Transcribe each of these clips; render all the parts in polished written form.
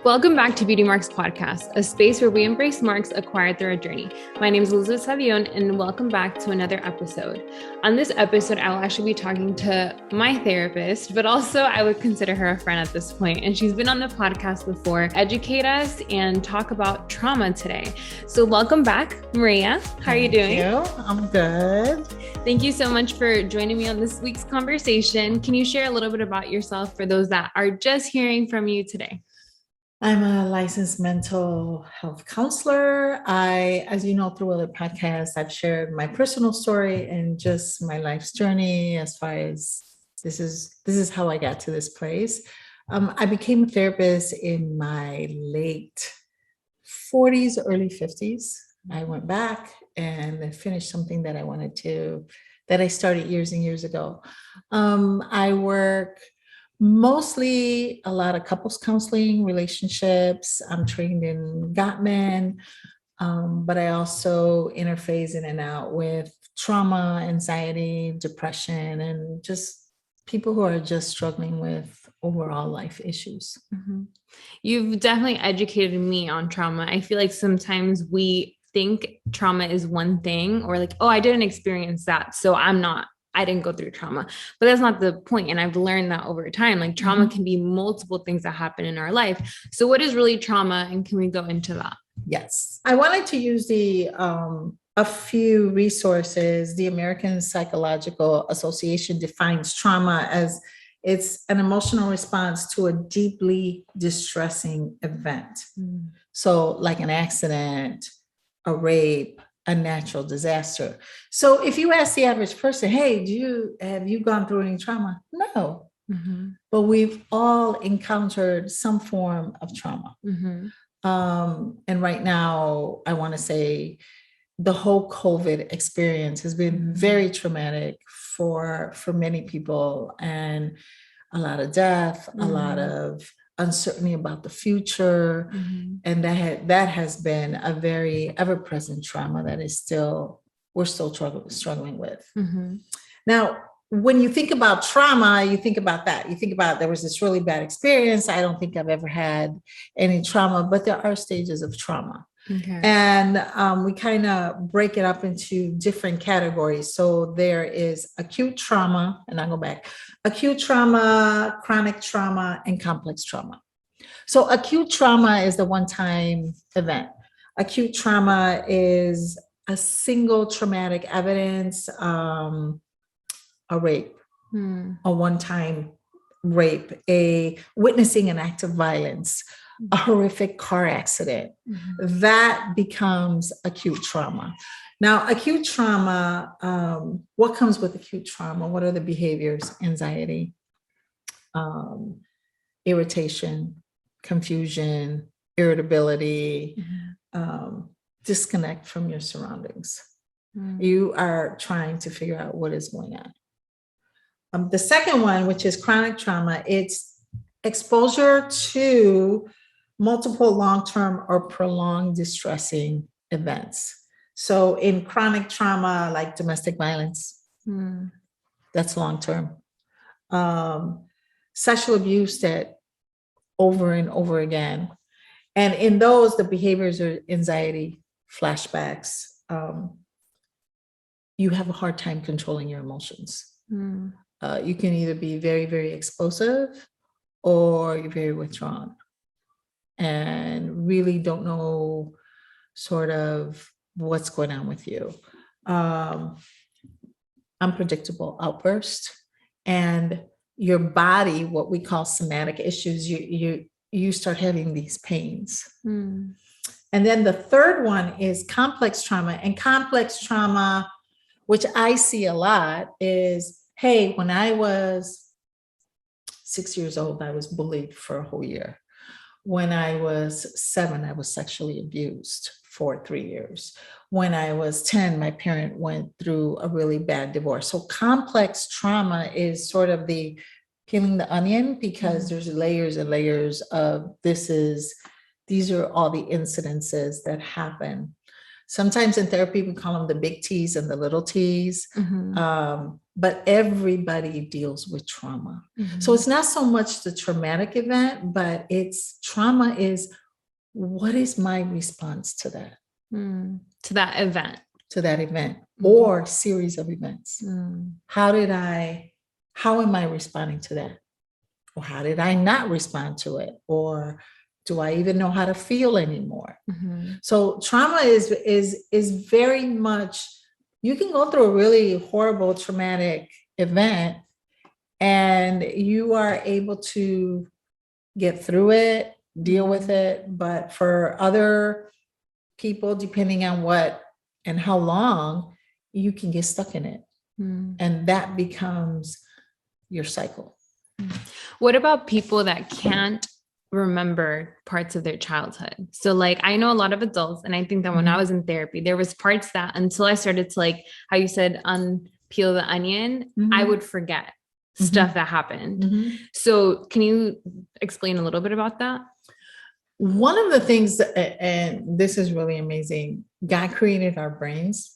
Welcome back to Beauty Marks Podcast, a space where we embrace marks acquired through our journey. My name is Elizabeth Savion, and welcome back to another episode. On this episode, I'll actually be talking to my therapist, but also I would consider her a friend at this point. And she's been on the podcast before, educate us and talk about trauma today. So welcome back, Maria. How are you doing? Thank you. I'm good. Thank you so much for joining me on this week's conversation. Can you share a little bit about yourself for those that are just hearing from you today? I'm a licensed mental health counselor. As you know, through other podcasts, I've shared my personal story and just my life's journey as far as this is how I got to this place. I became a therapist in my late 40s, early 50s. I went back and finished something that I started years and years ago. I work mostly a lot of couples counseling, relationships. I'm trained in Gottman, but I also interface in and out with trauma, anxiety, depression, and just people who are just struggling with overall life issues. Mm-hmm. You've definitely educated me on trauma. I feel like sometimes we think trauma is one thing, or like, oh, I didn't experience that, so I didn't go through trauma, but that's not the point. And I've learned that over time, like trauma can be multiple things that happen in our life. So what is really trauma? And can we go into that? Yes. I wanted to use a few resources. The American Psychological Association defines trauma as it's an emotional response to a deeply distressing event. So like an accident, a rape, a natural disaster. So if you ask the average person, hey, have you gone through any trauma? No. Mm-hmm. But we've all encountered some form of trauma. Mm-hmm. And right now, I want to say the whole COVID experience has been very traumatic for many people, and a lot of death, a lot of uncertainty about the future. And that has been a very ever-present trauma that we're still struggling with. Now, when you think about trauma, you think about that. You think about there was this really bad experience. I don't think I've ever had any trauma, but there are stages of trauma. Okay. And we kind of break it up into different categories. So there is acute trauma, and I'll go back, acute trauma, chronic trauma, and complex trauma. So acute trauma is the one-time event. Acute trauma is a single traumatic evidence, a rape, a one-time rape, a witnessing an act of violence, a horrific car accident. That becomes acute trauma. Now, acute trauma, what comes with acute trauma? What are the behaviors? Anxiety, irritation, confusion, irritability, disconnect from your surroundings. You are trying to figure out what is going on. The second one, which is chronic trauma, it's exposure to multiple long-term or prolonged distressing events. So in chronic trauma, like domestic violence, that's long-term. Sexual abuse that over and over again. And in those, the behaviors are anxiety, flashbacks. You have a hard time controlling your emotions. You can either be very, very explosive, or you're very withdrawn and really don't know sort of what's going on with you. Unpredictable outburst, and your body, what we call somatic issues, you start having these pains. And then the third one is complex trauma. And complex trauma, which I see a lot, is, hey, when I was 6 years old, I was bullied for a whole year. When I was 7, I was sexually abused for 3 years. When I was 10, my parent went through a really bad divorce. So complex trauma is sort of the peeling the onion, because there's layers and layers of these are all the incidences that happen. Sometimes in therapy, we call them the big T's and the little T's. But everybody deals with trauma. So it's not so much the traumatic event, but trauma is, what is my response to that? To that event. To that event or series of events. How am I responding to that? Or how did I not respond to it? Or do I even know how to feel anymore? So trauma is very much, you can go through a really horrible traumatic event and you are able to get through it, deal with it. But for other people, depending on what and how long, you can get stuck in it. And that becomes your cycle. What about people that can't remember parts of their childhood? So like, I know a lot of adults, and I think that when I was in therapy, there was parts that until I started to, like how you said, unpeel the onion, I would forget stuff that happened. So can you explain a little bit about that? One of the things and this is really amazing, God created our brains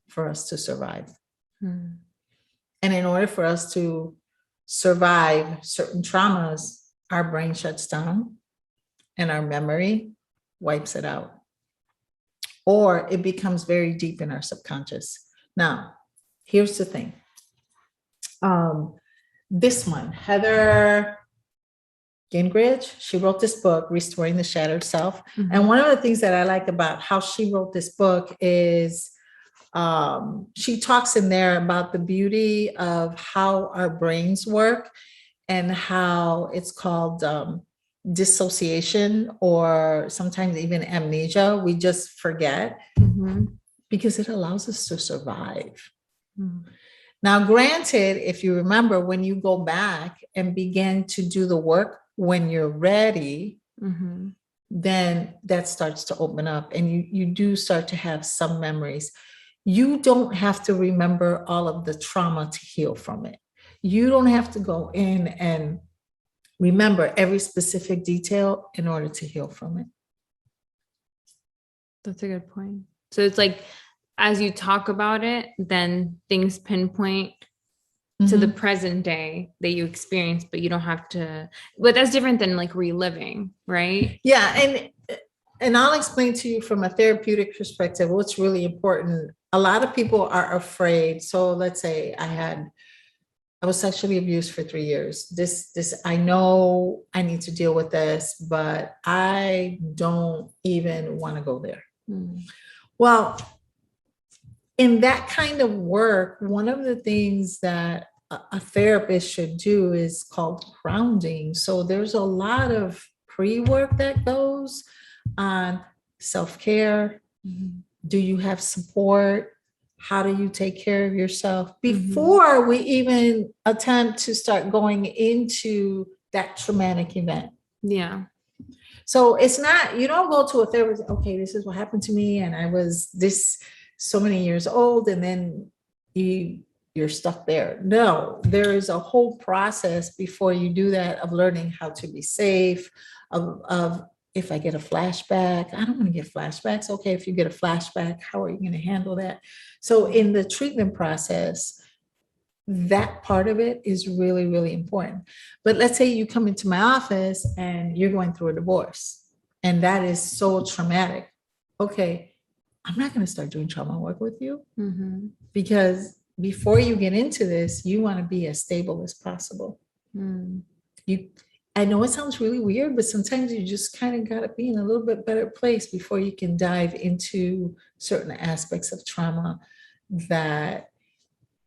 for us to survive. And in order for us to survive certain traumas, our brain shuts down and our memory wipes it out, or it becomes very deep in our subconscious. Now, here's the thing. This one, Heather Gingrich, she wrote this book, Restoring the Shattered Self. And one of the things that I like about how she wrote this book is she talks in there about the beauty of how our brains work and how it's called dissociation, or sometimes even amnesia. We just forget because it allows us to survive. Now, granted, if you remember, when you go back and begin to do the work when you're ready, then that starts to open up and you do start to have some memories. You don't have to remember all of the trauma to heal from it. You don't have to go in and remember every specific detail in order to heal from it. That's a good point. So it's like, as you talk about it, then things pinpoint to the present day that you experience, but you don't have to, but that's different than like reliving, right? Yeah. And I'll explain to you from a therapeutic perspective, what's really important. A lot of people are afraid. So let's say I was sexually abused for 3 years. This, I know I need to deal with this, but I don't even want to go there. Well, in that kind of work, one of the things that a therapist should do is called grounding. So there's a lot of pre-work that goes on self-care. Do you have support? How do you take care of yourself before we even attempt to start going into that traumatic event? Yeah. So it's not, you don't go to a therapist, okay, this is what happened to me, and I was this so many years old, and then you're stuck there. No, there is a whole process before you do that of learning how to be safe, of if I get a flashback, I don't want to get flashbacks. Okay, if you get a flashback, how are you going to handle that? So in the treatment process, that part of it is really, really important. But let's say you come into my office and you're going through a divorce, and that is so traumatic. Okay, I'm not going to start doing trauma work with you because before you get into this, you want to be as stable as possible. I know it sounds really weird, but sometimes you just kind of got to be in a little bit better place before you can dive into certain aspects of trauma that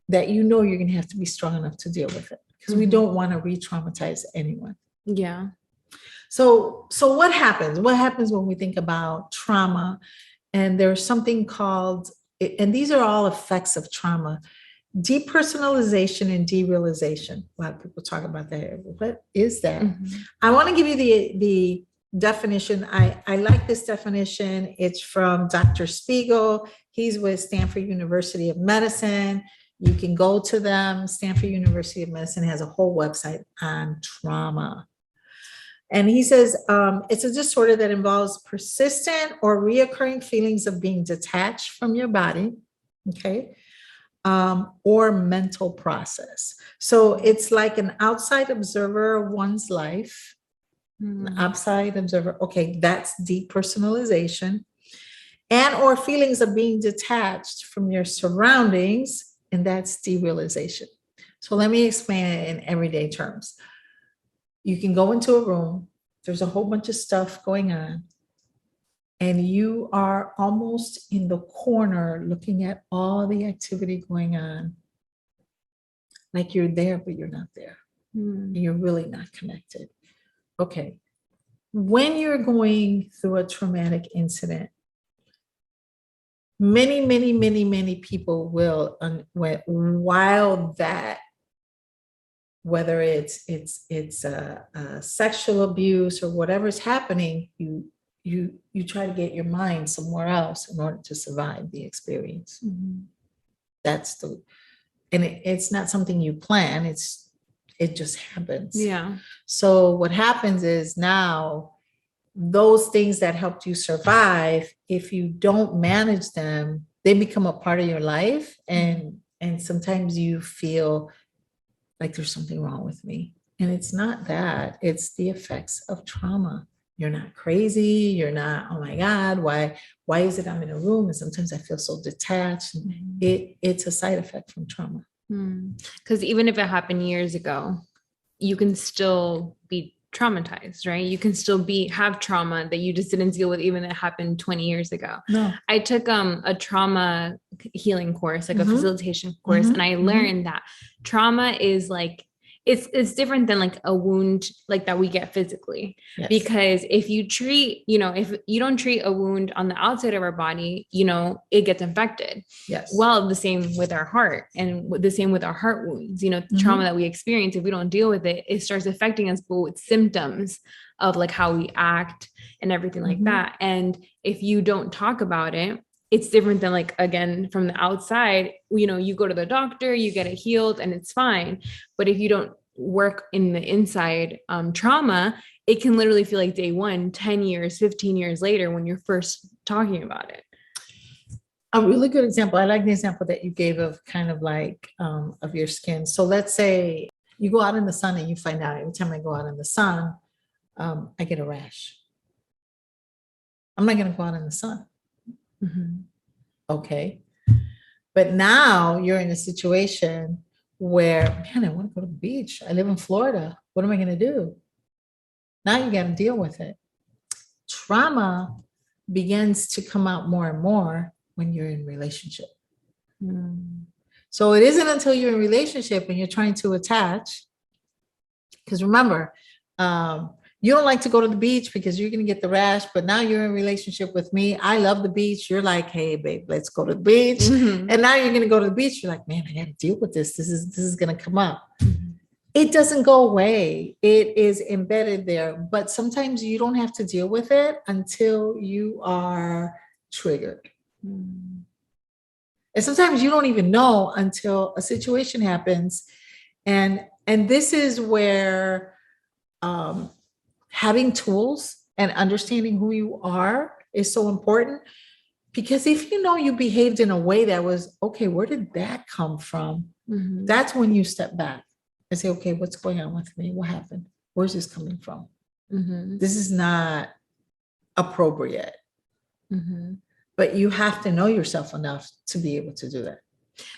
you know you're going to have to be strong enough to deal with it, because we don't want to re-traumatize anyone. Yeah. So what happens? What happens when we think about trauma? And there's something called, and these are all effects of trauma, depersonalization and derealization. A lot of people talk about that. What is that? I want to give you the definition. I like this definition. It's from Dr. Spiegel. He's with Stanford University of Medicine. You can go to them. Stanford University of Medicine has a whole website on trauma. And he says it's a disorder that involves persistent or reoccurring feelings of being detached from your body, okay, or mental process. So it's like an outside observer of one's life, an outside observer. Okay, that's depersonalization, and or feelings of being detached from your surroundings, and that's derealization. So let me explain it in everyday terms. You can go into a room, there's a whole bunch of stuff going on, and you are almost in the corner looking at all the activity going on. Like you're there, but you're not there. You're really not connected. Okay. When you're going through a traumatic incident, many people will, while that, whether it's sexual abuse or whatever's happening, you try to get your mind somewhere else in order to survive the experience. That's and it's not something you plan. It just happens. Yeah. So what happens is now those things that helped you survive, if you don't manage them, they become a part of your life. And sometimes you feel like there's something wrong with me. And it's not that, it's the effects of trauma. You're not crazy. You're not, oh my God, why is it I'm in a room? And sometimes I feel so detached. It's a side effect from trauma. Because even if it happened years ago, you can still be traumatized, right? You can still have trauma that you just didn't deal with, even if it happened 20 years ago. No. I took a trauma healing course, like a facilitation course, and I learned that trauma is like, it's different than like a wound like that we get physically. Yes. Because if you treat, if you don't treat a wound on the outside of our body, it gets infected. Yes. Well, the same with our heart and the same with our heart wounds, trauma that we experience, if we don't deal with it, it starts affecting us, but with symptoms of like how we act and everything like that. And if you don't talk about it, it's different than like, again, from the outside, you go to the doctor, you get it healed and it's fine. But if you don't work in the inside trauma, it can literally feel like day one, 10 years, 15 years later when you're first talking about it. A really good example. I like the example that you gave of kind of like of your skin. So let's say you go out in the sun and you find out every time I go out in the sun, I get a rash. I'm not going to go out in the sun. Okay. But now you're in a situation where, man, I want to go to the beach. I live in Florida. What am I going to do? Now you got to deal with it. Trauma begins to come out more and more when you're in relationship. So it isn't until you're in relationship and you're trying to attach, because remember, you don't like to go to the beach because you're going to get the rash, but now you're in a relationship with me. I love the beach. You're like, hey, babe, let's go to the beach. And now you're going to go to the beach. You're like, man, I got to deal with this. This is going to come up. It doesn't go away. It is embedded there. But sometimes you don't have to deal with it until you are triggered. And sometimes you don't even know until a situation happens. And this is where having tools and understanding who you are is so important, because if you behaved in a way that was, okay, where did that come from? That's when you step back and say, okay, what's going on with me? What happened? Where's this coming from? This is not appropriate. But you have to know yourself enough to be able to do that.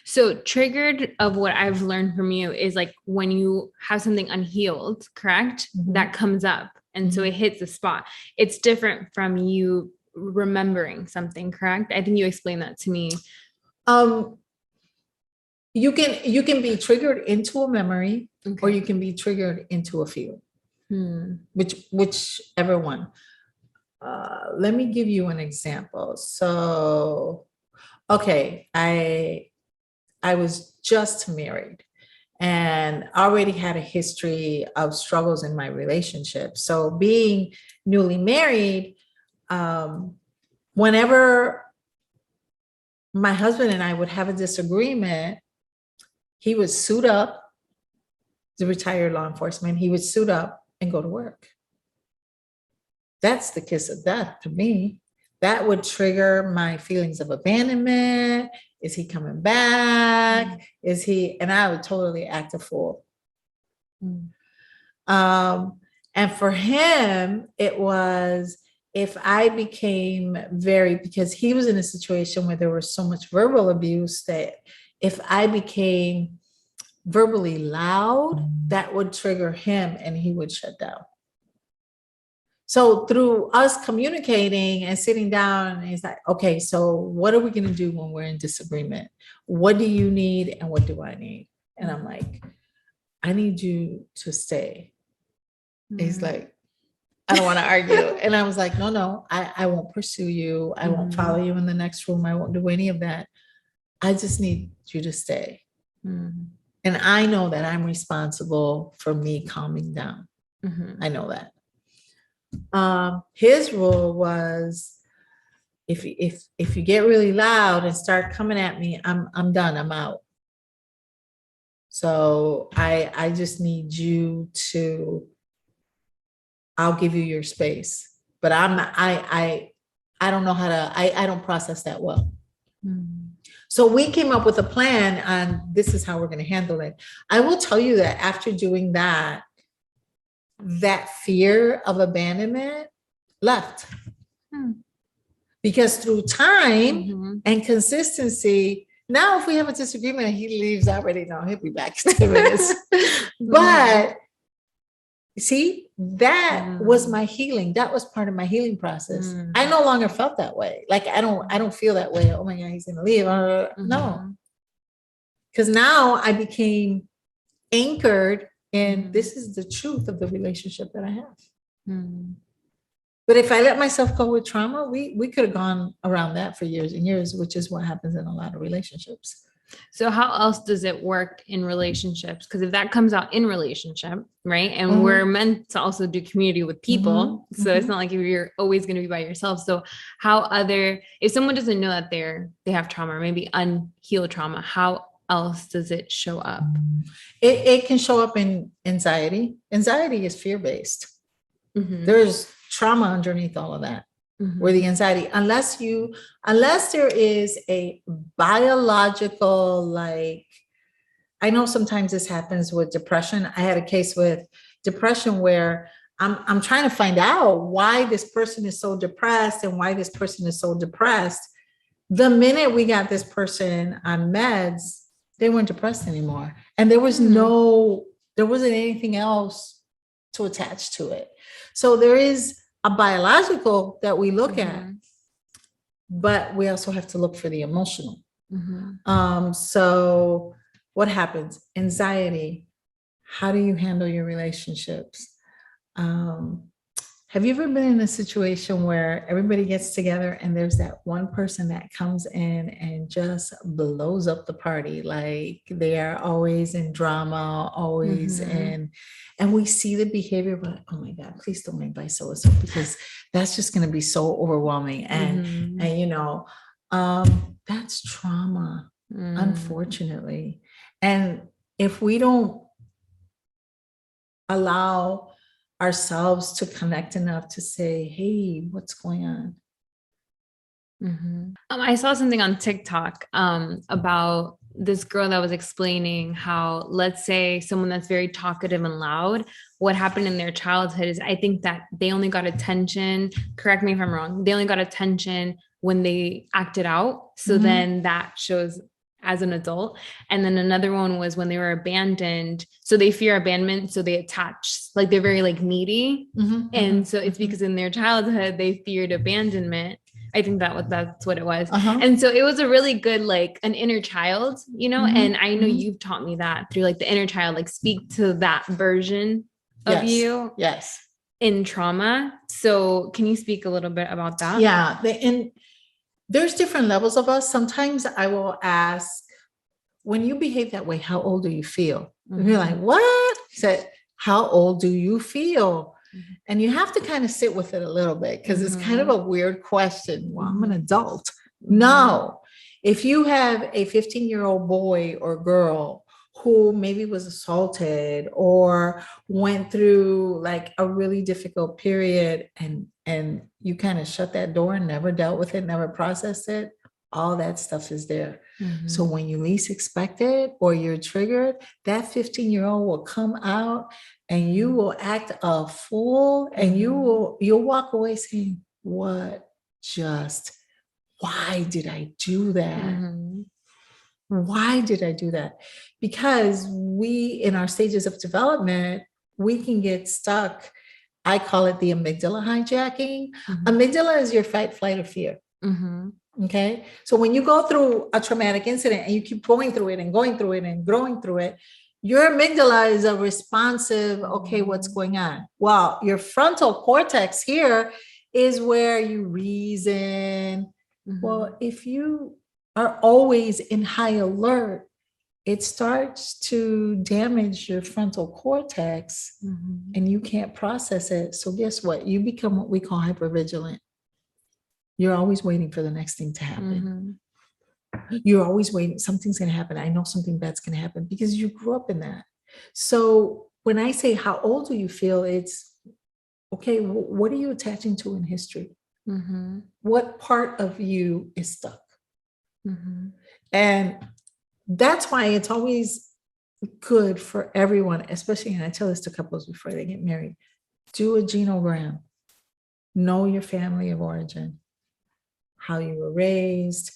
So triggered of what I've learned from you is like when you have something unhealed, correct? That comes up. And so it hits the spot. It's different from you remembering something, correct? I think you explained that to me. You can be triggered into a memory, or you can be triggered into a feeling, whichever one. Let me give you an example. So, okay, I was just married and already had a history of struggles in my relationship. So being newly married, whenever my husband and I would have a disagreement, he would suit up, the retired law enforcement, he would suit up and go to work. that's the kiss of death to me. That would trigger my feelings of abandonment. Is he coming back? Is he, and I would totally act a fool. And for him, it was, if I became because he was in a situation where there was so much verbal abuse, that if I became verbally loud, that would trigger him and he would shut down. So through us communicating and sitting down, he's like, okay, so what are we going to do when we're in disagreement? What do you need and what do I need? And I'm like, I need you to stay. He's like, I don't want to argue. And I was like, no, I won't pursue you. I won't follow you in the next room. I won't do any of that. I just need you to stay. And I know that I'm responsible for me calming down. I know that. His rule was, if you get really loud and start coming at me, I'm done. I'm out. So I just need you to, I'll give you your space, but I don't know how to, I don't process that well. So we came up with a plan on this is how we're going to handle it. I will tell you that after doing that, that fear of abandonment left. Because through time and consistency, now if we have a disagreement and he leaves, I already know he'll be back in 10 minutes. But see, that was my healing. That was part of my healing process. I no longer felt that way. Like I don't feel that way. Oh my God, he's gonna leave. No. Because now I became anchored in this is the truth of the relationship that I have. But if I let myself go with trauma, we could have gone around that for years and years, which is what happens in a lot of relationships. So how else does it work in relationships? Because if that comes out in relationship, right? And we're meant to also do community with people. So it's not like you're always going to be by yourself. So if someone doesn't know that they have trauma, or maybe unhealed trauma, how else does it show up? It can show up in anxiety. Anxiety is fear-based. There's trauma underneath all of that. Where the anxiety, unless there is a biological, like, I know sometimes this happens with depression. I had a case with depression where I'm trying to find out why this person is so depressed and why this person is so depressed. The minute we got this person on meds, they weren't depressed anymore. And there wasn't anything else to attach to it. So there is a biological that we look at, but we also have to look for the emotional. So what happens? Anxiety. How do you handle your relationships? Have you ever been in a situation where everybody gets together and there's that one person that comes in and just blows up the party? Like they are always in drama, always in, and we see the behavior, but oh my God, please don't invite so-and-so because that's just going to be so overwhelming. And that's trauma, unfortunately. And if we don't allow ourselves to connect enough to say, hey, what's going on? I saw something on TikTok about this girl that was explaining how, let's say someone that's very talkative and loud, what happened in their childhood is, I think that they only got attention, correct me if I'm wrong, they only got attention when they acted out. So then that shows as an adult. And then another one was when they were abandoned. So they fear abandonment. So they attach, like they're very like needy. And so it's because in their childhood, they feared abandonment. I think that's what it was. And so it was a really good, like an inner child, and I know you've taught me that through like the inner child, like speak to that version of you in trauma. So can you speak a little bit about that? Yeah. And there's different levels of us. Sometimes I will ask, when you behave that way, how old do you feel? And you're like, what? He said, how old do you feel? And you have to kind of sit with it a little bit because it's kind of a weird question. Well, I'm an adult. No. If you have a 15-year-old boy or girl who maybe was assaulted or went through like a really difficult period, and you kind of shut that door and never dealt with it, never processed it, all that stuff is there. So when you least expect it or you're triggered, that 15-year-old will come out and you will act a fool, and you'll walk away saying, why did I do that? Why did I do that? Because we, in our stages of development, we can get stuck. I call it the amygdala hijacking. Amygdala is your fight, flight, or fear. Okay. So when you go through a traumatic incident and you keep going through it and going through it and growing through it, your amygdala is a responsive, okay, what's going on? Well, your frontal cortex here is where you reason. Well, if you are always in high alert, it starts to damage your frontal cortex and you can't process it. So guess what? You become what we call hyper-vigilant. You're always waiting for the next thing to happen. You're always waiting. Something's going to happen. I know something bad's going to happen because you grew up in that. So when I say, how old do you feel? It's, okay, what are you attaching to in history? What part of you is stuck? And that's why it's always good for everyone, especially, and I tell this to couples before they get married, do a genogram. Know your family of origin, how you were raised,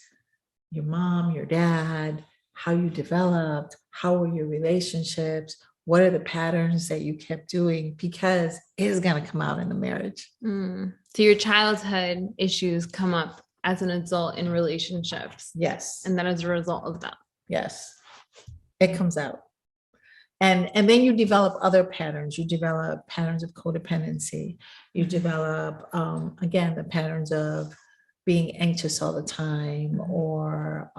your mom, your dad, how you developed, how were your relationships, what are the patterns that you kept doing, because it is going to come out in the marriage. So your childhood issues come up as an adult in relationships. Yes. And that is a result of that. Yes. It comes out. And then you develop other patterns. You develop patterns of codependency. You develop, again, the patterns of being anxious all the time, or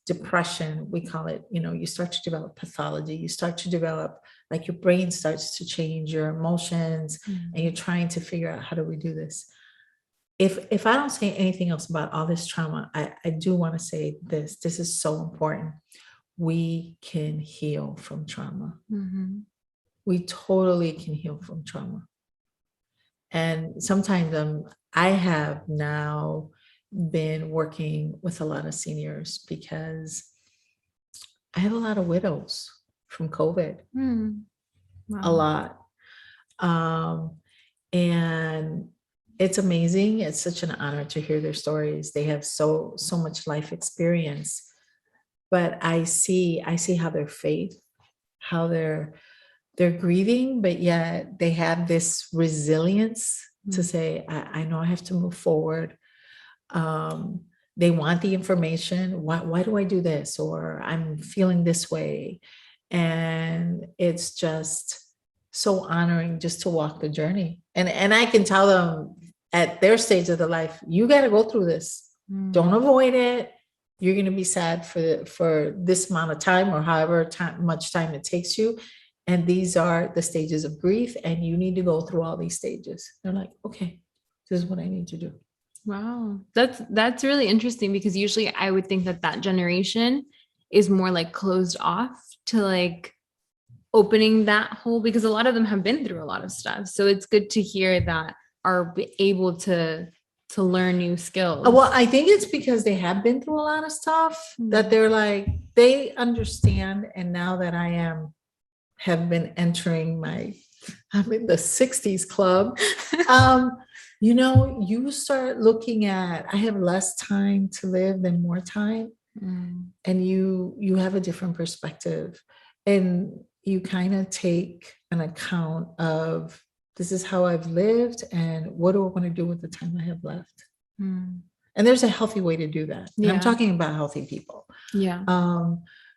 depression, we call it. You start to develop pathology. You start to develop, like, your brain starts to change, your emotions, and you're trying to figure out, how do we do this? If I don't say anything else about all this trauma, I do want to say this. This is so important. We can heal from trauma. We totally can heal from trauma. And sometimes I have now been working with a lot of seniors because I have a lot of widows from COVID. Wow. A lot. And it's amazing. It's such an honor to hear their stories. They have so much life experience. But I see how their faith, how they're grieving, but yet they have this resilience to say, I know I have to move forward. They want the information. Why do I do this? Or I'm feeling this way. And it's just so honoring just to walk the journey. And I can tell them at their stage of their life, you got to go through this. Don't avoid it. You're going to be sad for this amount of time, or however much time it takes you. And these are the stages of grief, and you need to go through all these stages. They're like, okay, this is what I need to do. Wow. That's really interesting, because usually I would think that generation is more like closed off to like opening that hole, because a lot of them have been through a lot of stuff. So it's good to hear that are able to learn new skills. Well, I think it's because they have been through a lot of stuff that they're like, they understand. And now that I have been entering I'm in the 60s club. You start looking at, I have less time to live than more time. And you have a different perspective, and you kind of take an account of, this is how I've lived, and what do I want to do with the time I have left? And there's a healthy way to do that. And I'm talking about healthy people. Yeah.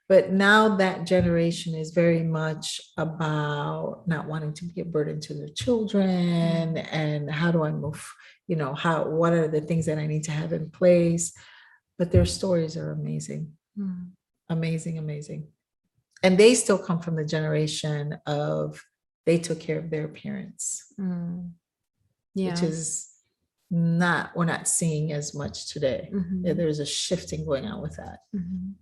But now that generation is very much about not wanting to be a burden to their children, and how do I move, what are the things that I need to have in place? But their stories are amazing. Amazing, amazing. And they still come from the generation of, they took care of their parents, which is we're not seeing as much today. Mhm. There's a shifting going on with that. Mhm.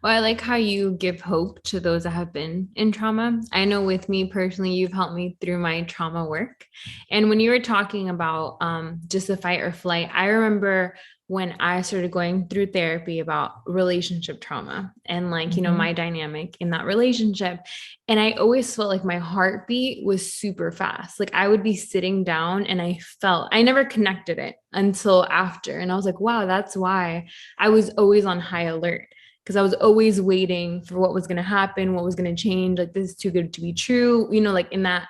Well, I like how you give hope to those that have been in trauma. I know with me personally, you've helped me through my trauma work. And when you were talking about just the fight or flight, I remember when I started going through therapy about relationship trauma and like, you know, my dynamic in that relationship. And I always felt like my heartbeat was super fast. Like I would be sitting down and I never connected it until after. And I was like, wow, that's why I was always on high alert, because I was always waiting for what was going to happen, what was going to change. Like, this is too good to be true, you know, like in that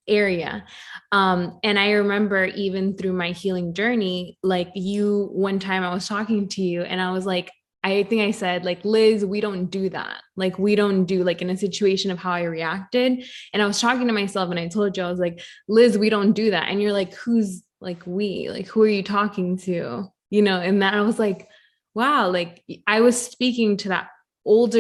area. And I remember even through my healing journey, like one time I was talking to you and I was like, I think I said, like, Liz, we don't do that. Like, we don't do, like, in a situation of how I reacted. And I was talking to myself and I told you, I was like, Liz, we don't do that. And you're like, who's like we? Like, who are you talking to? You know, and that I was like, wow, like I was speaking to that old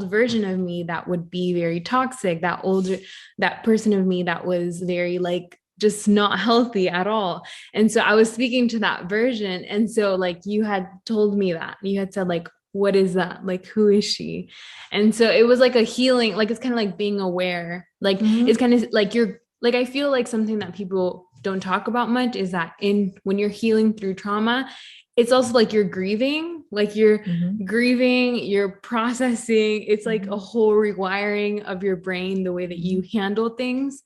version of me that would be very toxic, that person of me that was very like just not healthy at all. And so I was speaking to that version. And so like you had told me that, you had said like, what is that? Like, who is she? And so it was like a healing, like it's kind of like being aware, like it's kind of like like, I feel like something that people don't talk about much is that when you're healing through trauma, it's also like you're grieving, you're processing. It's like a whole rewiring of your brain, the way that you handle things.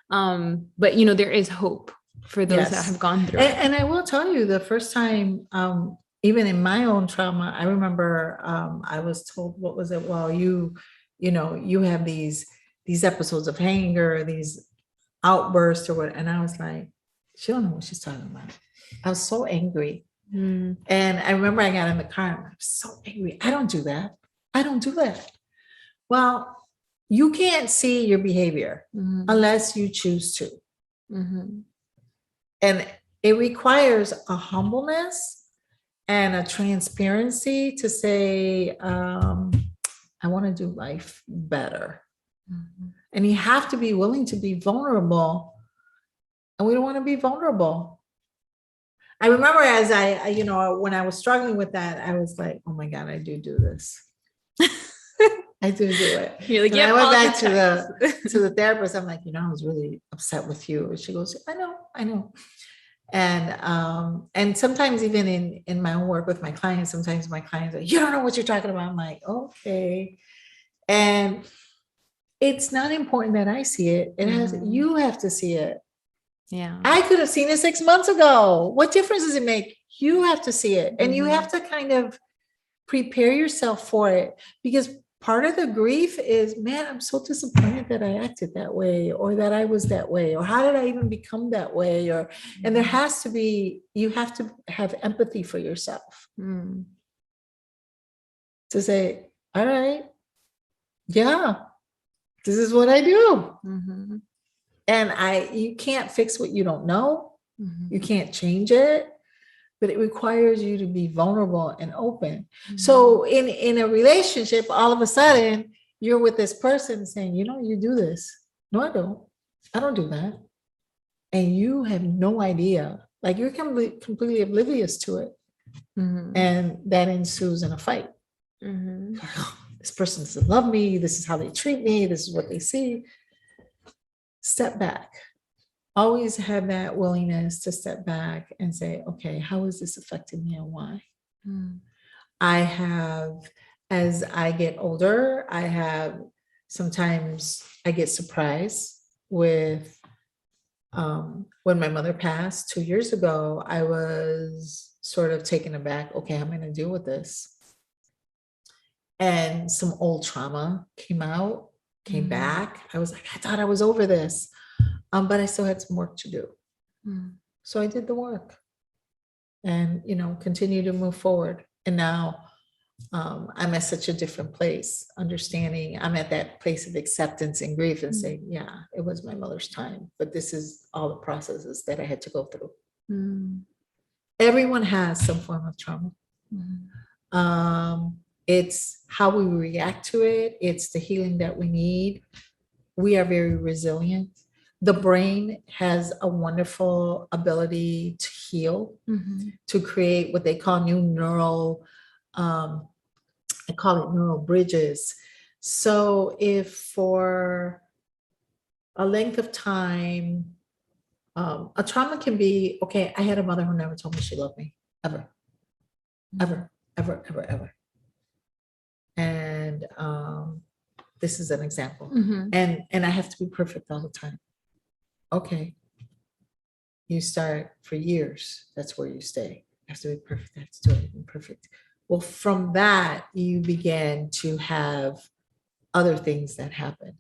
But you know, there is hope for those that have gone through it. And I will tell you, the first time, even in my own trauma, I remember I was told, what was it? Well, you know, you have these episodes of anger, these outbursts or what. And I was like, she don't know what she's talking about. I was so angry. And I remember I got in the car and I was so angry. I don't do that. I don't do that. Well, you can't see your behavior unless you choose to. And it requires a humbleness and a transparency to say, I want to do life better. And you have to be willing to be vulnerable. And we don't want to be vulnerable. I remember as I, you know, when I was struggling with that, I was like, oh my God, I do this. I do it. You're like, I went back to the therapist. I'm like, you know, I was really upset with you. And she goes, I know. And sometimes even in my own work with my clients, sometimes my clients are, you don't know what you're talking about. I'm like, okay. And it's not important that I see it. It has, you have to see it. Yeah. I could have seen it 6 months ago. What difference does it make? You have to see it. And you have to kind of prepare yourself for it, because part of the grief is, man, I'm so disappointed that I acted that way, or that I was that way, or how did I even become that way? And there has to be, you have to have empathy for yourself to say, all right, yeah, this is what I do. And you can't fix what you don't know. You can't change it, but it requires you to be vulnerable and open. So in a relationship, all of a sudden you're with this person saying, you know, you do this. No, I don't. I don't do that. And you have no idea. Like, you're completely oblivious to it. And that ensues in a fight. This person doesn't love me. This is how they treat me. This is what they see. Step back. Always have that willingness to step back and say, okay, how is this affecting me and why? I have, as I get older, sometimes I get surprised with, when my mother passed 2 years ago, I was sort of taken aback. Okay, I'm going to deal with this. And some old trauma came back. I was like, I thought I was over this. But I still had some work to do. So I did the work and, you know, continue to move forward. And now I'm at such a different place, understanding. I'm at that place of acceptance and grief and saying, yeah, it was my mother's time, but this is all the processes that I had to go through. Everyone has some form of trauma. It's how we react to it. It's the healing that we need. We are very resilient. the brain has a wonderful ability to heal, to create what they call new neural, I call it neural bridges. So if for a length of time, a trauma can be, okay, I had a mother who never told me she loved me, ever, ever, ever, ever, ever. And this is an example. And I have to be perfect all the time. Okay. You start for years. That's where you stay. I have to be perfect. I have to do everything perfect. Well, from that, you begin to have other things that happen.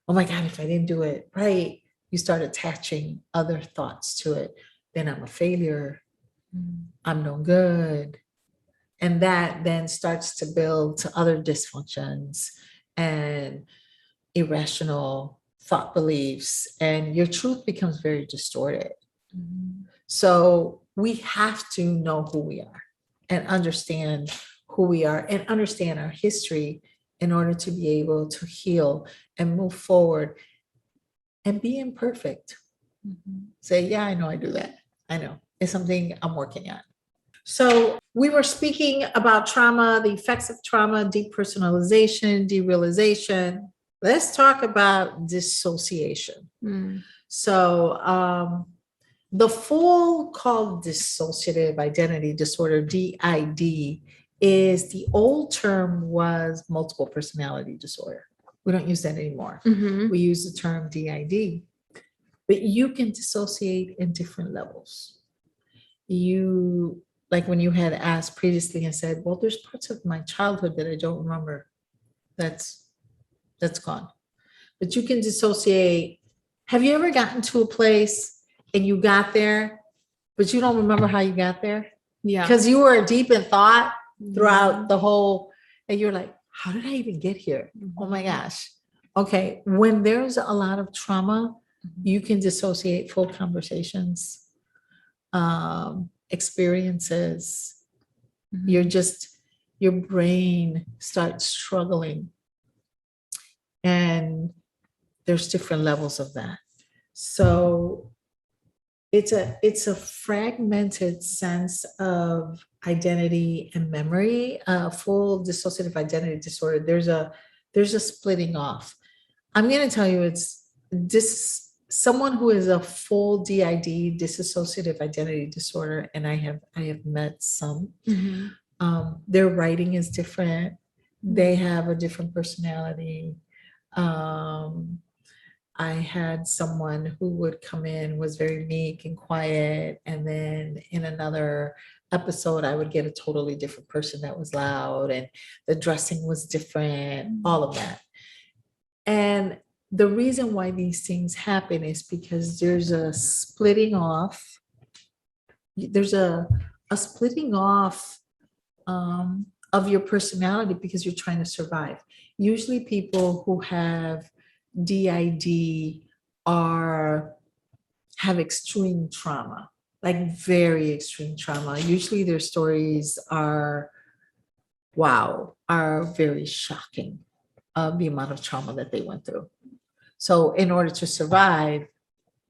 Oh my God, if I didn't do it right, you start attaching other thoughts to it. Then I'm a failure. I'm no good. And that then starts to build to other dysfunctions and irrational thought beliefs, and your truth becomes very distorted. So we have to know who we are and understand who we are and understand our history in order to be able to heal and move forward and be imperfect. Say, yeah, I know I do that. I know it's something I'm working on. So we were speaking about trauma, the effects of trauma, depersonalization, derealization. Let's talk about dissociation. So the full called dissociative identity disorder, DID, is the old term was multiple personality disorder. We don't use that anymore. We use the term DID. But you can dissociate in different levels. You, like when you had asked previously and said, well, there's parts of my childhood that I don't remember. That's gone. But you can dissociate. Have you ever gotten to a place and you got there, but you don't remember how you got there? Yeah. Because you were deep in thought throughout the whole, and you're like, how did I even get here? Oh my gosh. Okay. When there's a lot of trauma, you can dissociate full conversations, experiences. Your brain starts struggling. And there's different levels of that. So it's a fragmented sense of identity and memory. Full dissociative identity disorder. There's a splitting off. I'm going to tell you, it's someone who is a full DID, dissociative identity disorder, and I have met some. Their writing is different. They have a different personality. I had someone who would come in, was very meek and quiet, and then in another episode, I would get a totally different person that was loud, and the dressing was different, all of that. And the reason why these things happen is because there's a splitting off. There's a splitting off of your personality because you're trying to survive. Usually people who have DID have extreme trauma, like very extreme trauma. Usually their stories are very shocking of the amount of trauma that they went through. So in order to survive,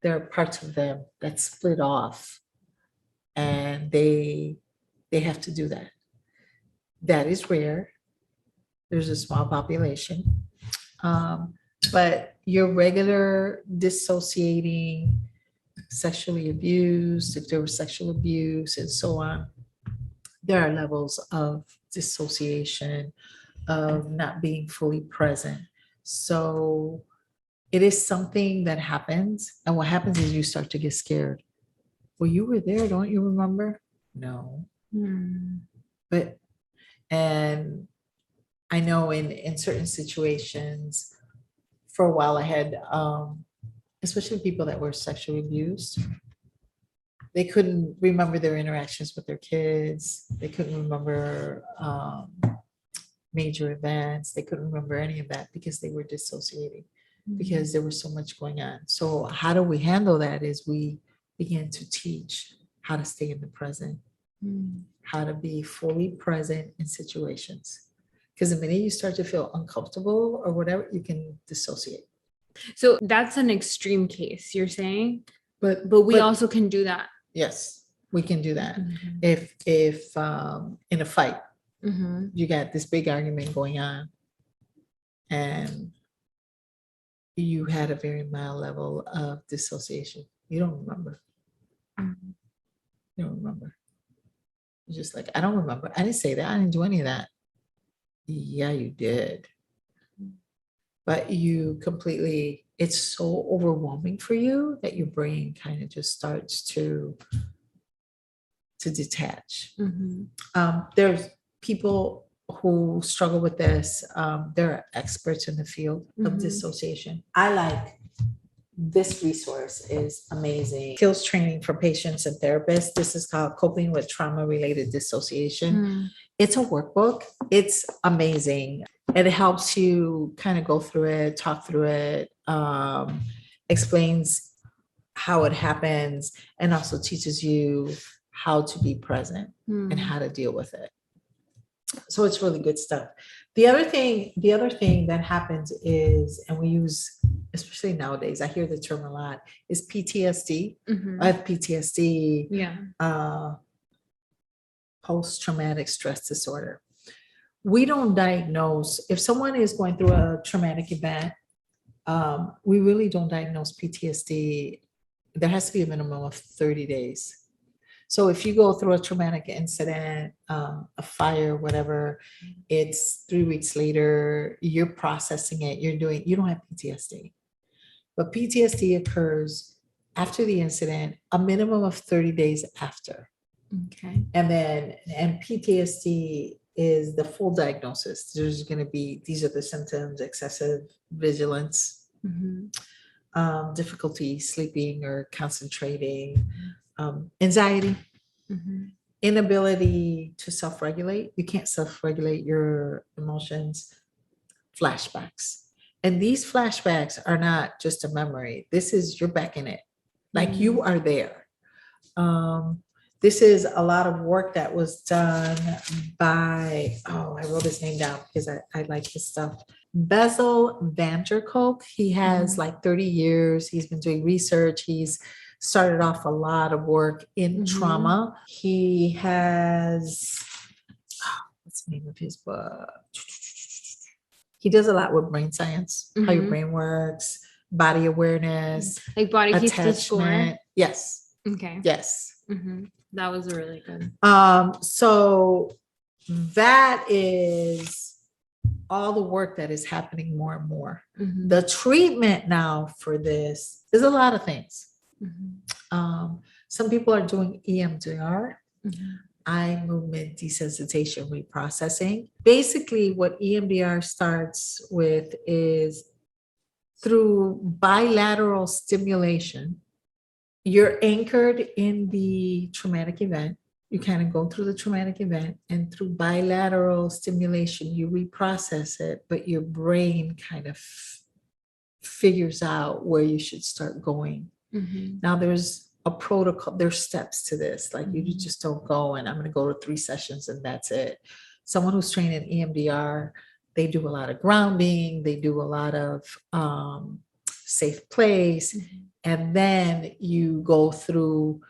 there are parts of them that split off, and they have to do that. That is rare. There's a small population. But your regular dissociating, sexually abused, if there was sexual abuse and so on, there are levels of dissociation, of not being fully present. So it is something that happens. And what happens is you start to get scared. Well, you were there, don't you remember? No. But, and I know in certain situations, for a while I had, especially people that were sexually abused, they couldn't remember their interactions with their kids. They couldn't remember major events. They couldn't remember any of that because they were dissociating, because there was so much going on. So how do we handle that is we begin to teach how to stay in the present, how to be fully present in situations. Because the minute you start to feel uncomfortable or whatever, you can dissociate. So that's an extreme case, you're saying? But we also can do that. Yes, we can do that. Mm-hmm. If in a fight, Mm-hmm. you got this big argument going on and you had a very mild level of dissociation. You don't remember. Mm-hmm. You don't remember. You're just like, I don't remember. I didn't say that. I didn't do any of that. Yeah, you did. But you completely, it's so overwhelming for you that your brain kind of just starts to detach. Mm-hmm. There's people who struggle with this. They're experts in the field of dissociation. I like this resource is amazing. Skills training for patients and therapists. This is called Coping with Trauma-Related Dissociation. It's a workbook. It's amazing. It helps you kind of go through it, talk through it, explains how it happens, and also teaches you how to be present and how to deal with it. So it's really good stuff. The other thing that happens is, and we use, especially nowadays, I hear the term a lot, is PTSD. I have PTSD. Yeah. Post-traumatic stress disorder. We don't diagnose, if someone is going through a traumatic event, we really don't diagnose PTSD. There has to be a minimum of 30 days. So if you go through a traumatic incident, a fire, whatever, it's 3 weeks later, you're processing it, you don't have PTSD. But PTSD occurs after the incident, a minimum of 30 days after. Okay. And PTSD is the full diagnosis. There's going to be, these are the symptoms: excessive vigilance, difficulty sleeping or concentrating, anxiety, inability to self-regulate. You can't self-regulate your emotions, flashbacks. And these flashbacks are not just a memory. This is, you're back in it. Like you are there. This is a lot of work that was done by, I wrote his name down because I like his stuff. Bessel van der Kolk. He has like 30 years. He's been doing research. He's started off a lot of work in trauma. He has, what's the name of his book? He does a lot with brain science, how your brain works, body awareness, like body keeps the score. attachment. Yes. Okay. Yes. That was a really good. So that is all the work that is happening more and more. The treatment now for this is a lot of things. Some people are doing EMDR, eye movement desensitization reprocessing. Basically, what EMDR starts with is through bilateral stimulation. You're anchored in the traumatic event. You kind of go through the traumatic event, and through bilateral stimulation, you reprocess it, but your brain kind of figures out where you should start going. Now there's a protocol, there's steps to this. Like you just don't go and I'm going to go to 3 sessions and that's it. Someone who's trained in EMDR, they do a lot of grounding, they do a lot of safe place. And then you go through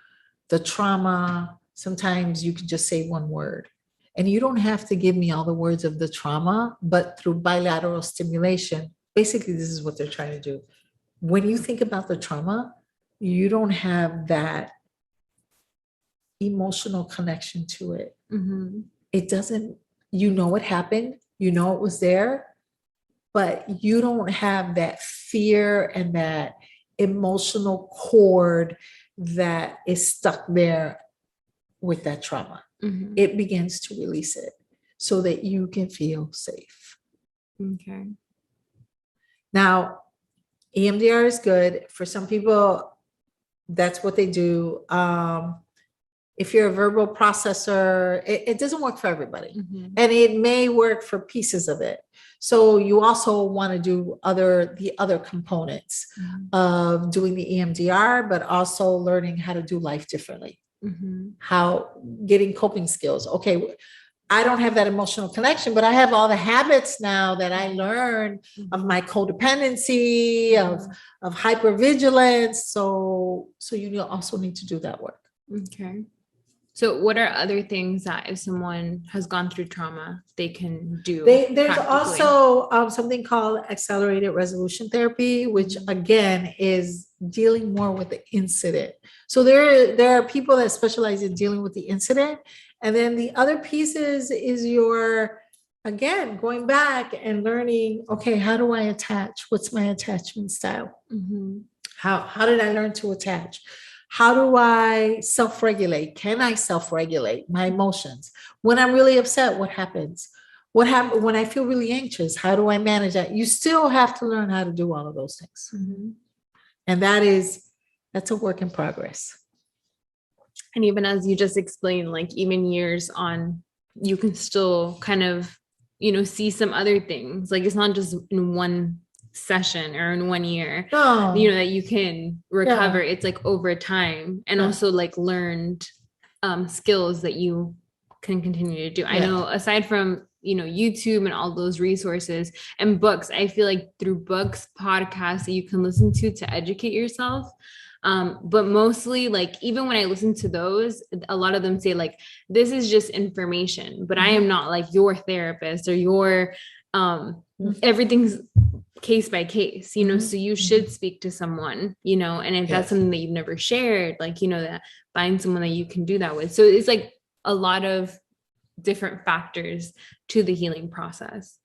the trauma. Sometimes you can just say one word. And you don't have to give me all the words of the trauma, but through bilateral stimulation, basically this is what they're trying to do. When you think about the trauma, you don't have that emotional connection to it. It doesn't, you know what happened, you know it was there, but you don't have that fear and that emotional cord that is stuck there with that trauma. It begins to release it so that you can feel safe. Okay. Now, EMDR is good. For some people, that's what they do. If you're a verbal processor, it doesn't work for everybody. And it may work for pieces of it. So you also want to do the other components of doing the EMDR, but also learning how to do life differently. How getting coping skills. Okay, I don't have that emotional connection, but I have all the habits now that I learned of my codependency, of hypervigilance. So you also need to do that work. Okay. So what are other things that if someone has gone through trauma, they can do? There's also something called accelerated resolution therapy, which again is dealing more with the incident. So there are people that specialize in dealing with the incident. And then the other pieces is again, going back and learning, okay, how do I attach? What's my attachment style? How did I learn to attach? How do I self-regulate? Can I self-regulate my emotions? When I'm really upset, what happens? What happens when I feel really anxious? How do I manage that? You still have to learn how to do all of those things. And that's a work in progress. And even as you just explained, like even years on, you can still kind of, see some other things. Like it's not just in one session or in 1 year, that you can recover. It's like over time, and also like learned skills that you can continue to do. I know aside from, YouTube and all those resources and books, I feel like through books, podcasts that you can listen to educate yourself. But mostly, like, even when I listen to those, a lot of them say like, this is just information, but I am not like your therapist or your, everything's case by case, so you should speak to someone, and if that's something that you've never shared, like, that find someone that you can do that with. So it's like a lot of different factors to the healing process.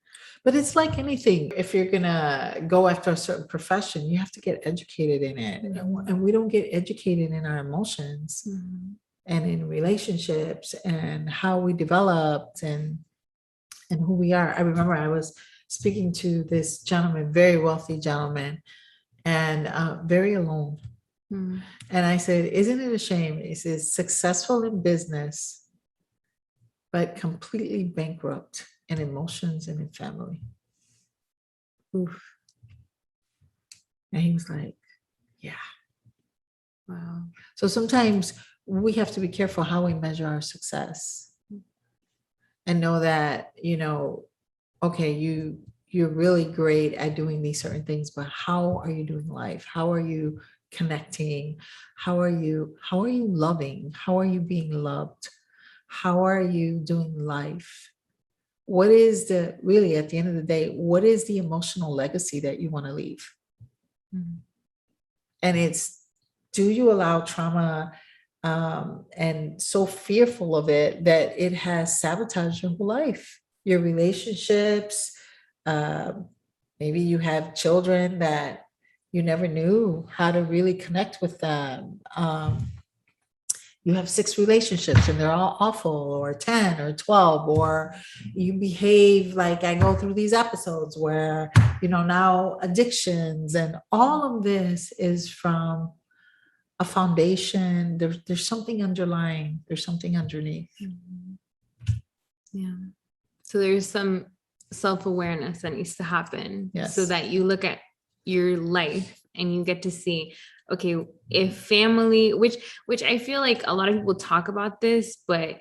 But it's like anything. If you're going to go after a certain profession, you have to get educated in it. And we don't get educated in our emotions and in relationships and how we developed and who we are. I remember I was speaking to this gentleman, very wealthy gentleman, and very alone. And I said, isn't it a shame? He says, successful in business, but completely bankrupt in emotions and in family. Oof. And he was like, yeah. Wow. So sometimes we have to be careful how we measure our success and know that, okay, you're really great at doing these certain things, but how are you doing life? How are you connecting? How are you loving? How are you being loved? How are you doing life? What is really at the end of the day, what is the emotional legacy that you want to leave? And it's, do you allow trauma and so fearful of it that it has sabotaged your whole life, your relationships? Maybe you have children that you never knew how to really connect with them. You have 6 relationships and they're all awful, or 10 or 12, or you behave like I go through these episodes where, now addictions, and all of this is from a foundation. There's something underlying, there's something underneath. Yeah. So there's some self-awareness that needs to happen so that you look at your life and you get to see, okay, if family, which I feel like a lot of people talk about this, but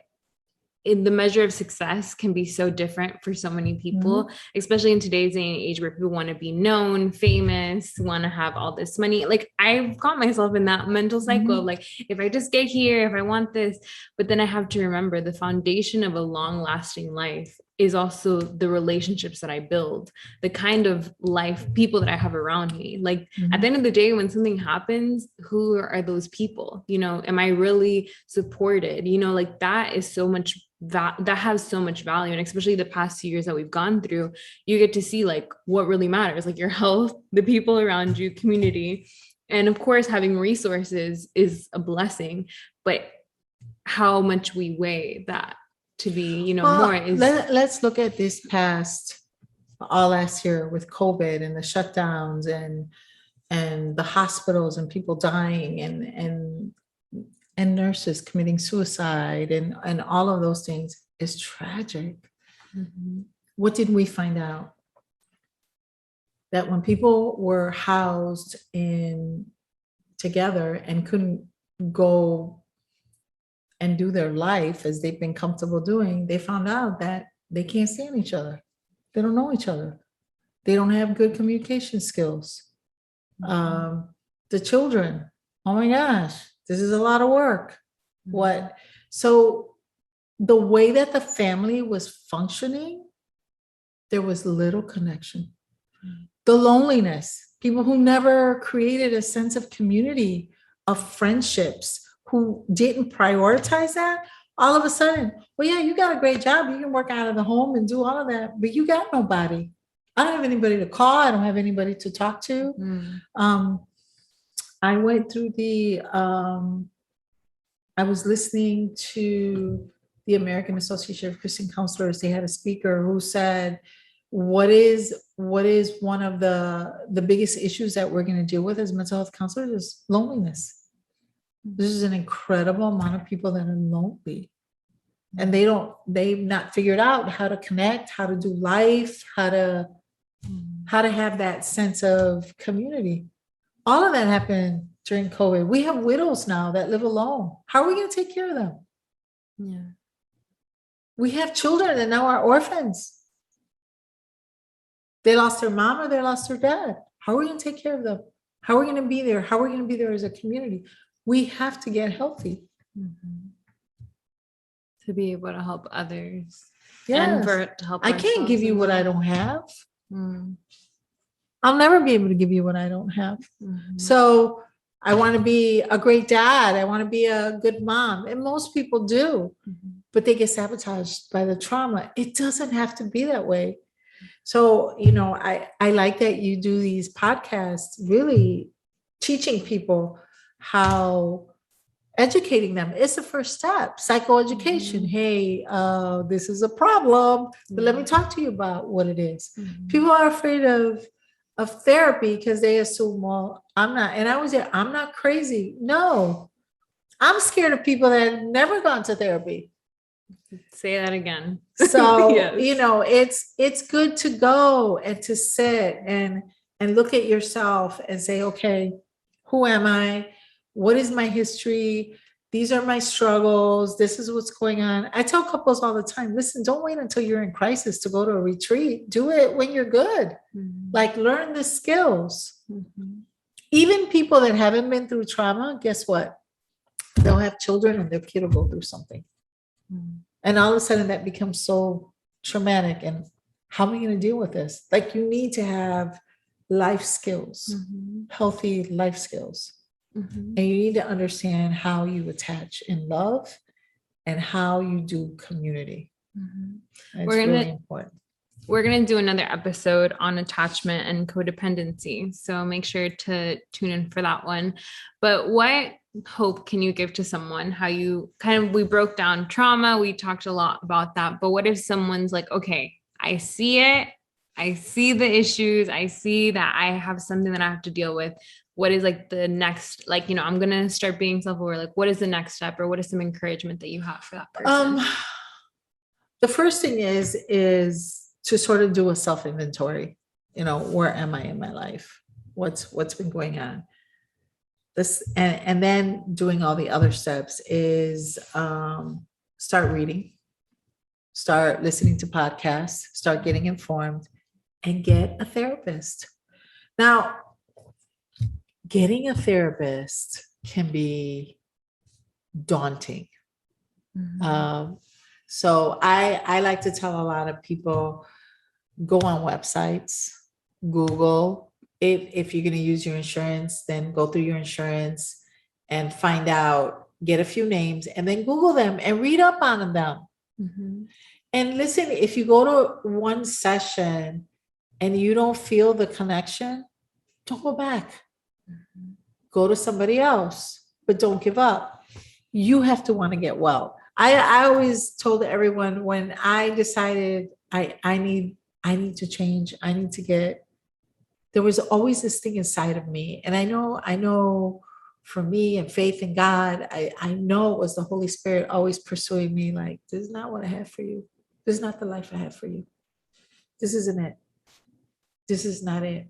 the measure of success can be so different for so many people, especially in today's day and age where people want to be known, famous, want to have all this money. Like I've caught myself in that mental cycle of like, if I just get here, if I want this, but then I have to remember the foundation of a long lasting life is also the relationships that I build, the kind of life, people that I have around me. Like at the end of the day, when something happens, who are those people? Am I really supported? Like that is so much that has so much value. And especially the past 2 years that we've gone through, you get to see like what really matters, like your health, the people around you, community. And of course, having resources is a blessing, but how much we weigh that to be, more is. Let's look at this past, all last year with COVID and the shutdowns and the hospitals and people dying and nurses committing suicide and all of those things is tragic. What did we find out? That when people were housed together and couldn't go and do their life as they've been comfortable doing, they found out that they can't stand each other. They don't know each other. They don't have good communication skills. The children, oh my gosh, this is a lot of work. What? So the way that the family was functioning, there was little connection. The loneliness, people who never created a sense of community, of friendships, who didn't prioritize that, all of a sudden, well, yeah, you got a great job. You can work out of the home and do all of that, but you got nobody. I don't have anybody to call. I don't have anybody to talk to. I went through I was listening to the American Association of Christian Counselors. They had a speaker who said, what is one of the biggest issues that we're going to deal with as mental health counselors is loneliness. This is an incredible amount of people that are lonely. And they've not figured out how to connect, how to do life, how to have that sense of community. All of that happened during COVID. We have widows now that live alone. How are we going to take care of them? Yeah. We have children that now are orphans. They lost their mom or they lost their dad. How are we going to take care of them? How are we going to be there? How are we going to be there as a community? We have to get healthy. To be able to help others. Yes. And to help I can't give you what I don't have. I'll never be able to give you what I don't have. So I want to be a great dad. I want to be a good mom. And most people do, but they get sabotaged by the trauma. It doesn't have to be that way. So, I like that you do these podcasts, really teaching people how, educating them is the first step. Psychoeducation. Hey, this is a problem, but let me talk to you about what it is. People are afraid of therapy because they assume, well, I'm not. And I was there, I'm not crazy. No, I'm scared of people that have never gone to therapy. Say that again. So, yes. it's good to go and to sit and look at yourself and say, okay, who am I? What is my history? These are my struggles. This is what's going on. I tell couples all the time, listen, don't wait until you're in crisis to go to a retreat. Do it when you're good. Like, learn the skills. Even people that haven't been through trauma, guess what? They'll have children and their kid will go through something. And all of a sudden that becomes so traumatic. And how am I going to deal with this? Like, you need to have life skills, healthy life skills. And you need to understand how you attach in love and how you do community. It's really important. We're going to do another episode on attachment and codependency. So make sure to tune in for that one. But what hope can you give to someone? How you we broke down trauma. We talked a lot about that. But what if someone's like, okay, I see it. I see the issues. I see that I have something that I have to deal with. What is the next, I'm going to start being self-aware. What is the next step, or what is some encouragement that you have for that person? The first thing is to sort of do a self-inventory. Where am I in my life? What's been going on? This, and then doing all the other steps is start reading, start listening to podcasts, start getting informed, and get a therapist. Now, getting a therapist can be daunting. So I like to tell a lot of people, go on websites, Google. If you're going to use your insurance, then go through your insurance and find out, get a few names, and then Google them and read up on them. And listen, if you go to one session and you don't feel the connection, don't go back. Go to somebody else, but don't give up. You have to want to get well. I always told everyone, when I decided I need to change, I need to get, there was always this thing inside of me. And I know for me and faith in God, I know it was the Holy Spirit always pursuing me, like, this is not what I have for you. This is not the life I have for you. This isn't it. This is not it.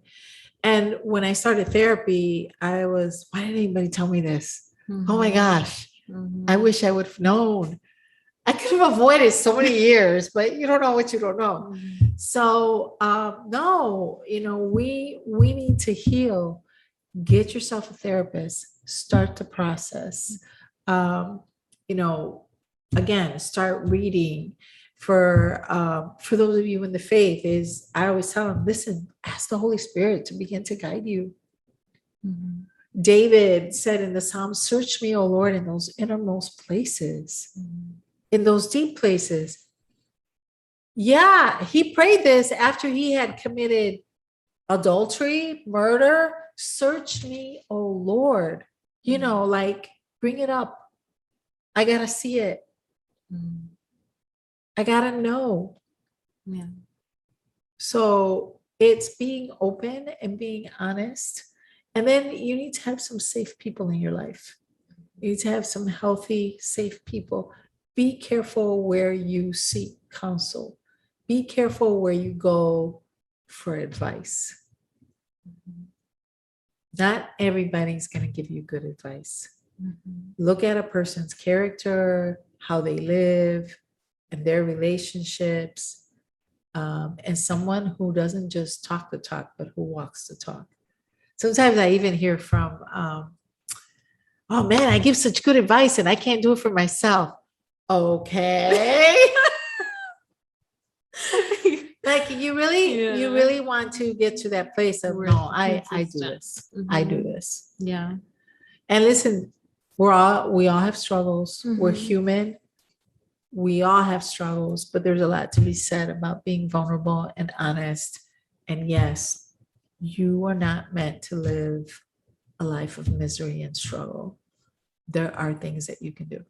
And when I started therapy, I was, why didn't anybody tell me this? Oh my gosh. I wish I would have known. I could have avoided so many years, but you don't know what you don't know. So no, we need to heal. Get yourself a therapist. Start the process. Again, start reading. For those of you in the faith, is I always tell them, listen, ask the Holy Spirit to begin to guide you. David said in the Psalms, search me, O Lord, in those innermost places, in those deep places. Yeah, he prayed this after he had committed adultery, murder. Search me, O Lord. Bring it up. I got to see it. I got to know. Yeah. So it's being open and being honest. And then you need to have some safe people in your life. You need to have some healthy, safe people. Be careful where you seek counsel. Be careful where you go for advice. Not everybody's going to give you good advice. Look at a person's character, how they live, and their relationships, and someone who doesn't just talk the talk, but who walks the talk. Sometimes I even hear from, oh man, I give such good advice and I can't do it for myself. Okay. Like you really want to get to that place of, no, I do this. I do this. Yeah. And listen, we all have struggles. We're human. We all have struggles, but there's a lot to be said about being vulnerable and honest. And yes, you are not meant to live a life of misery and struggle. There are things that you can do.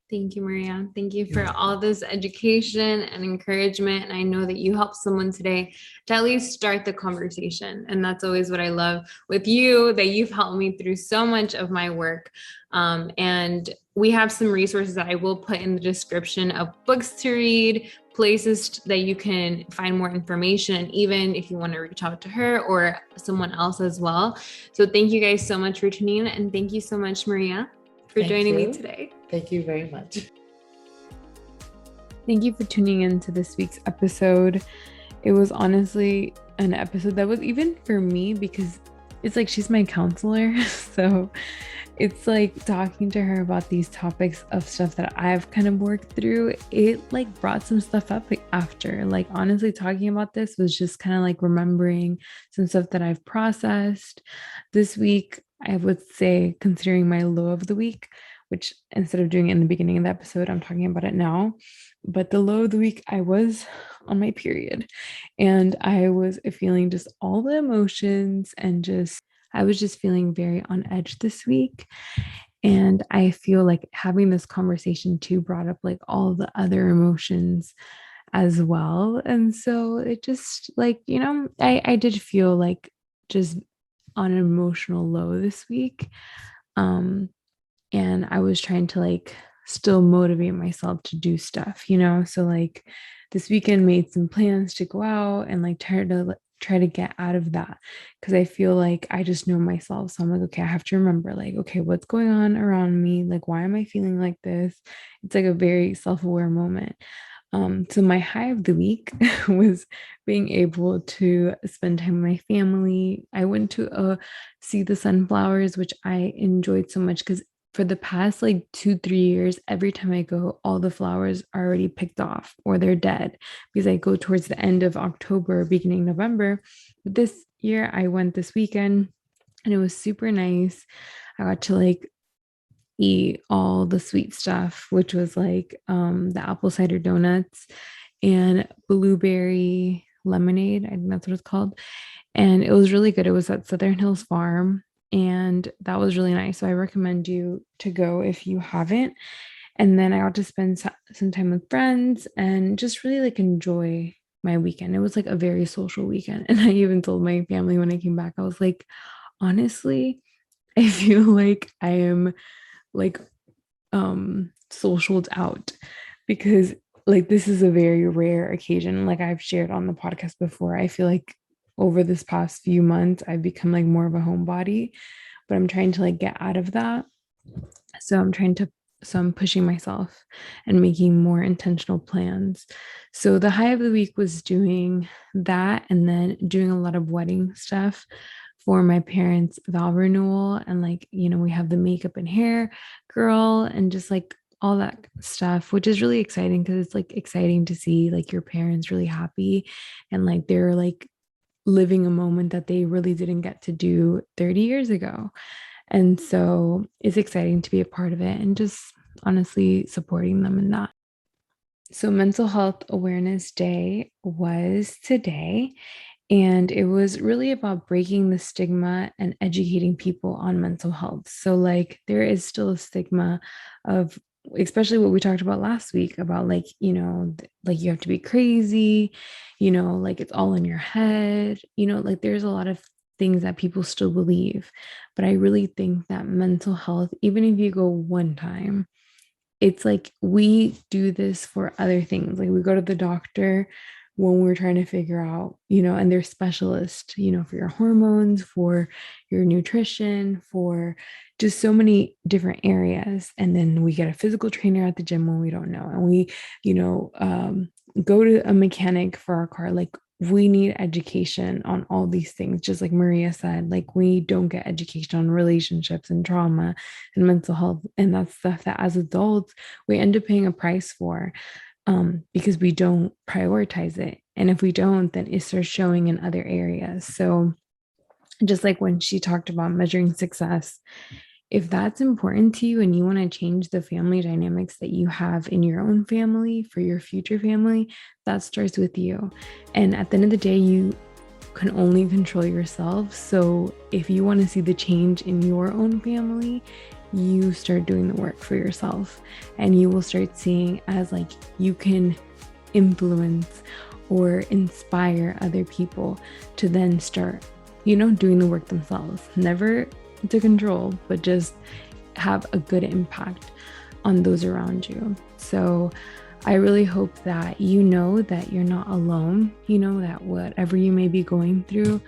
Thank you, Maria. Thank you for all this education and encouragement. And I know that you helped someone today to at least start the conversation. And that's always what I love with you, that you've helped me through so much of my work. And we have some resources that I will put in the description of books to read, places that you can find more information, and even if you want to reach out to her or someone else as well. So thank you guys so much for tuning in. And thank you so much, Maria, for joining me today. Thank you very much. Thank you for tuning in to this week's episode. It was honestly an episode that was even for me, because it's like she's my counselor. So it's like talking to her about these topics of stuff that I've kind of worked through. It like brought some stuff up after, like honestly talking about this was just kind of like remembering some stuff that I've processed this week. I would say, considering my low of the week, which instead of doing it in the beginning of the episode, I'm talking about it now. But the low of the week, I was on my period and I was feeling just all the emotions and I was just feeling very on edge this week. And I feel like having this conversation too brought up like all the other emotions as well. And so it just like, I did feel like just on an emotional low this week. And I was trying to like still motivate myself to do stuff, so like this weekend made some plans to go out and like try to get out of that, because I feel like I just know myself. So I'm like, okay, I have to remember like, okay, what's going on around me? Like, why am I feeling like this? It's like a very self-aware moment. So my high of the week was being able to spend time with my family. I went to see the sunflowers, which I enjoyed so much because for the past like 2-3 years, every time I go, all the flowers are already picked off or they're dead, because I go towards the end of October, beginning November. But this year I went this weekend and it was super nice. I got to like eat all the sweet stuff, which was like the apple cider donuts and blueberry lemonade. I think that's what it's called. And it was really good. It was at Southern Hills Farm. And that was really nice. So I recommend you to go if you haven't. And then I got to spend some time with friends and just really like enjoy my weekend. It was like a very social weekend. And I even told my family when I came back, I was like, honestly, I feel like I am like socialed out, because like this is a very rare occasion. Like I've shared on the podcast before, I feel like over this past few months, I've become like more of a homebody, but I'm trying to like get out of that. So I'm pushing myself and making more intentional plans. So the high of the week was doing that, and then doing a lot of wedding stuff for my parents' vow renewal. And like, we have the makeup and hair girl and just like all that stuff, which is really exciting because it's like exciting to see like your parents really happy and like they're like living a moment that they really didn't get to do 30 years ago. And so it's exciting to be a part of it and just honestly supporting them in that. So, Mental Health Awareness Day was today, and it was really about breaking the stigma and educating people on mental health. So, like, there is still a stigma of, especially what we talked about last week about like, like you have to be crazy, like it's all in your head, like there's a lot of things that people still believe. But I really think that mental health, even if you go one time, it's like we do this for other things. Like we go to the doctor when we're trying to figure out, and they're specialists, for your hormones, for your nutrition, for just so many different areas. And then we get a physical trainer at the gym when we don't know. And we, go to a mechanic for our car. Like we need education on all these things. Just like Maria said, like we don't get education on relationships and trauma and mental health. And that's stuff that as adults, we end up paying a price for because we don't prioritize it. And if we don't, then it starts showing in other areas. So just like when she talked about measuring success, if that's important to you and you want to change the family dynamics that you have in your own family for your future family, that starts with you. And at the end of the day, you can only control yourself. So if you want to see the change in your own family, you start doing the work for yourself, and you will start seeing as like you can influence or inspire other people to then start, doing the work themselves. Never to control, but just have a good impact on those around you. So I really hope that that you're not alone, that whatever you may be going through,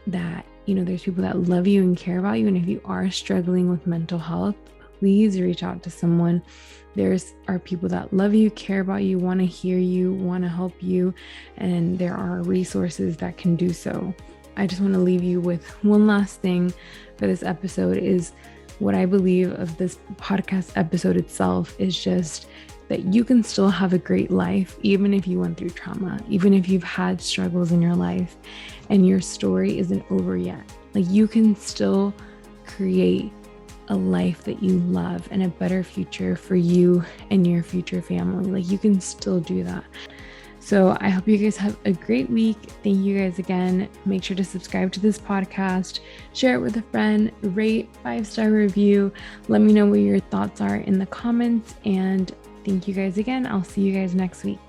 that there's people that love you and care about you. And if you are struggling with mental health, please reach out to someone. Are people that love you, care about you, want to hear you, want to help you, and there are resources that can do so. I just want to leave you with one last thing for this episode is what I believe of this podcast episode itself is just that you can still have a great life, even if you went through trauma, even if you've had struggles in your life and your story isn't over yet. Like you can still create a life that you love and a better future for you and your future family. Like you can still do that. So I hope you guys have a great week. Thank you guys again. Make sure to subscribe to this podcast, share it with a friend, rate 5-star review. Let me know what your thoughts are in the comments. And thank you guys again. I'll see you guys next week.